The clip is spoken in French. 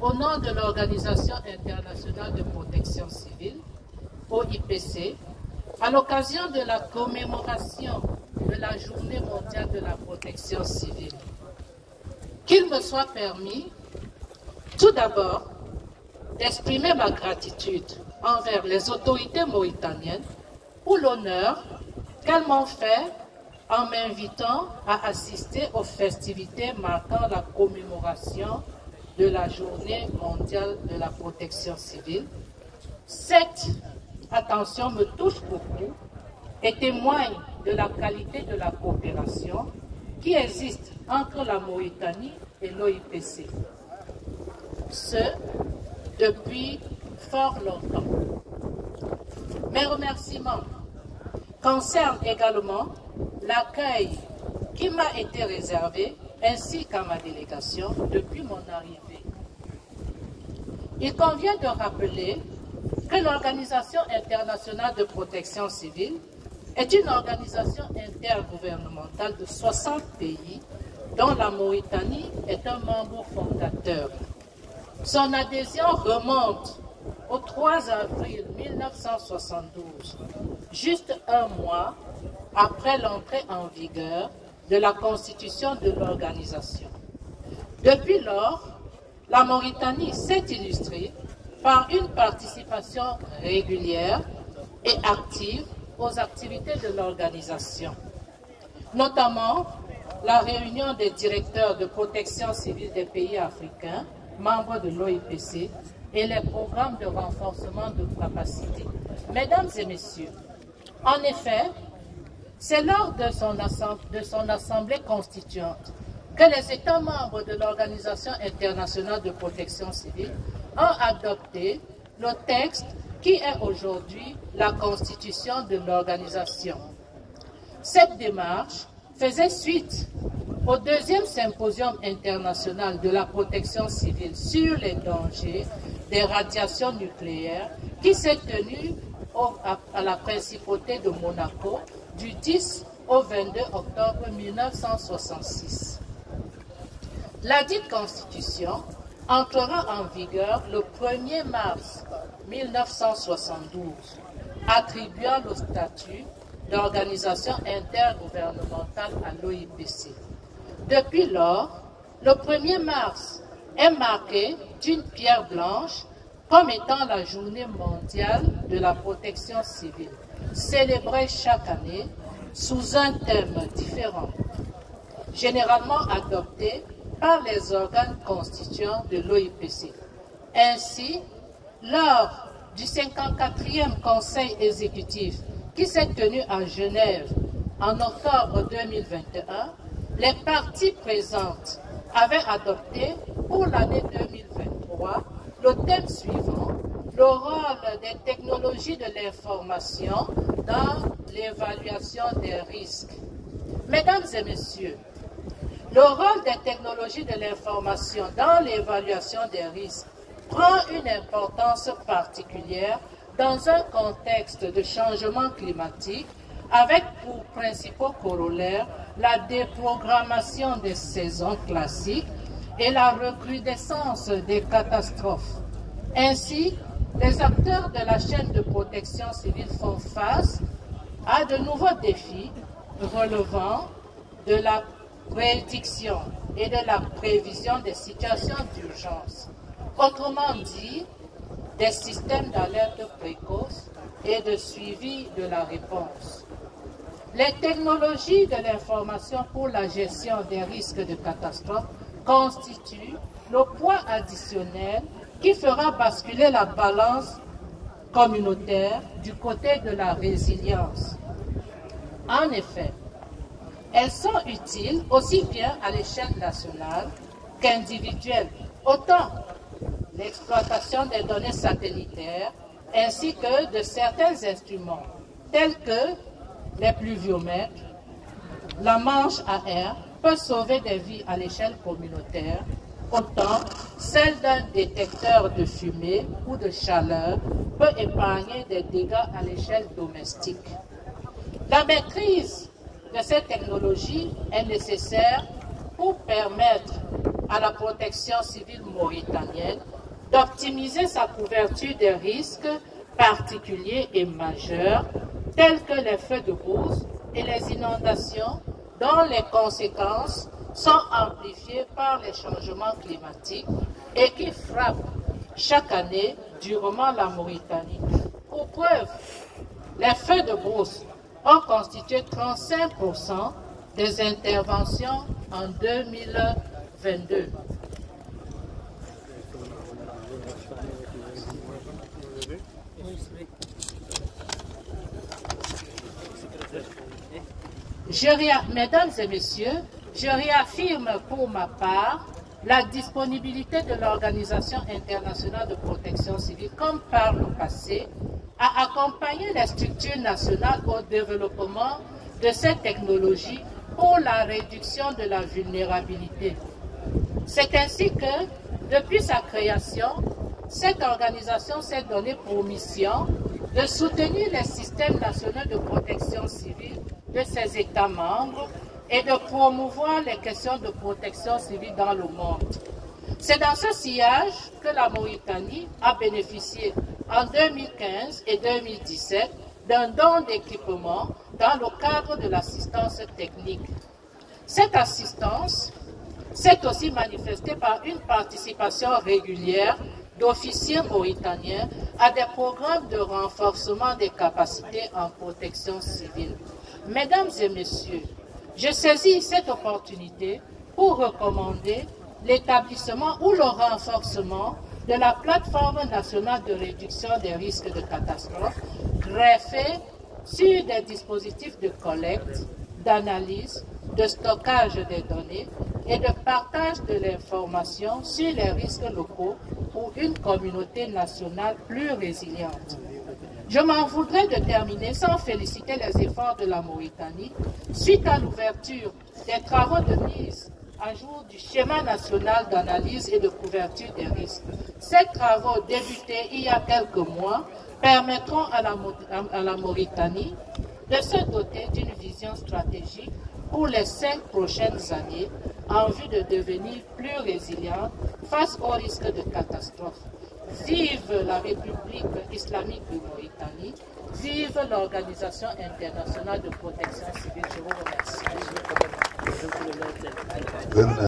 au nom de l'Organisation internationale de protection civile, OIPC, à l'occasion de la commémoration de la Journée mondiale de la protection civile, qu'il me soit permis, tout d'abord, d'exprimer ma gratitude envers les autorités mauritaniennes pour l'honneur qu'elles m'ont fait en m'invitant à assister aux festivités marquant la commémoration de la Journée mondiale de la protection civile. Cette attention me touche beaucoup et témoigne de la qualité de la coopération qui existe entre la Mauritanie et l'OIPC. Ce, depuis fort longtemps. Mes remerciements concernent également l'accueil qui m'a été réservé ainsi qu'à ma délégation depuis mon arrivée. Il convient de rappeler que l'Organisation internationale de protection civile est une organisation intergouvernementale de 60 pays dont la Mauritanie est un membre fondateur. Son adhésion remonte au 3 avril 1972, juste un mois après l'entrée en vigueur de la constitution de l'organisation. Depuis lors, la Mauritanie s'est illustrée par une participation régulière et active aux activités de l'organisation, notamment la réunion des directeurs de protection civile des pays africains, membres de l'OIPC, et les programmes de renforcement de capacité. Mesdames et messieurs, en effet, c'est lors de son assemblée constituante que les États membres de l'Organisation internationale de protection civile ont adopté le texte qui est aujourd'hui la constitution de l'organisation. Cette démarche faisait suite au deuxième symposium international de la protection civile sur les dangers des radiations nucléaires qui s'est tenu à la principauté de Monaco du 10 au 22 octobre 1966. La dite constitution entrera en vigueur le 1er mars 1972, attribuant le statut d'organisation intergouvernementale à l'OIPC. Depuis lors, le 1er mars est marqué d'une pierre blanche comme étant la journée mondiale de la protection civile, célébrée chaque année sous un thème différent, généralement adopté par les organes constituants de l'OIPC. Ainsi, lors du 54e Conseil exécutif qui s'est tenu à Genève en octobre 2021, les parties présentes avaient adopté pour l'année 2023 le thème suivant: le rôle des technologies de l'information dans l'évaluation des risques. Mesdames et messieurs, le rôle des technologies de l'information dans l'évaluation des risques prend une importance particulière dans un contexte de changement climatique avec pour principaux corollaires la déprogrammation des saisons classiques et la recrudescence des catastrophes. Ainsi, les acteurs de la chaîne de protection civile font face à de nouveaux défis relevant de la prédiction et de la prévision des situations d'urgence. Autrement dit, des systèmes d'alerte précoce et de suivi de la réponse. Les technologies de l'information pour la gestion des risques de catastrophe constituent le poids additionnel qui fera basculer la balance communautaire du côté de la résilience. En effet, elles sont utiles aussi bien à l'échelle nationale qu'individuelle, autant l'exploitation des données satellitaires ainsi que de certains instruments tels que les pluviomètres, la manche à air peut sauver des vies à l'échelle communautaire, autant celle d'un détecteur de fumée ou de chaleur peut épargner des dégâts à l'échelle domestique. La maîtrise de ces technologies est nécessaire pour permettre à la protection civile mauritanienne d'optimiser sa couverture des risques particuliers et majeurs tels que les feux de brousse et les inondations dont les conséquences sont amplifiées par les changements climatiques et qui frappent chaque année durement la Mauritanie. Pour preuve, les feux de brousse ont constitué 35% des interventions en 2022. Mesdames et messieurs, je réaffirme pour ma part la disponibilité de l'Organisation internationale de protection civile, comme par le passé, à accompagner les structures nationales au développement de ces technologies pour la réduction de la vulnérabilité. C'est ainsi que, depuis sa création, cette organisation s'est donnée pour mission de soutenir les systèmes nationaux de protection civile de ses États membres et de promouvoir les questions de protection civile dans le monde. C'est dans ce sillage que la Mauritanie a bénéficié en 2015 et 2017 d'un don d'équipement dans le cadre de l'assistance technique. Cette assistance s'est aussi manifestée par une participation régulière d'officiers mauritaniens à des programmes de renforcement des capacités en protection civile. Mesdames et messieurs, je saisis cette opportunité pour recommander l'établissement ou le renforcement de la plateforme nationale de réduction des risques de catastrophe greffée sur des dispositifs de collecte, d'analyse, de stockage des données et de partage de l'information sur les risques locaux pour une communauté nationale plus résiliente. Je m'en voudrais de terminer sans féliciter les efforts de la Mauritanie suite à l'ouverture des travaux de mise à jour du schéma national d'analyse et de couverture des risques. Ces travaux débutés il y a quelques mois permettront à la Mauritanie de se doter d'une vision stratégique pour les 5 prochaines années en vue de devenir plus résiliente face aux risques de catastrophe. Vive la République islamique de Mauritanie, vive l'Organisation internationale de protection civile. Je vous remercie.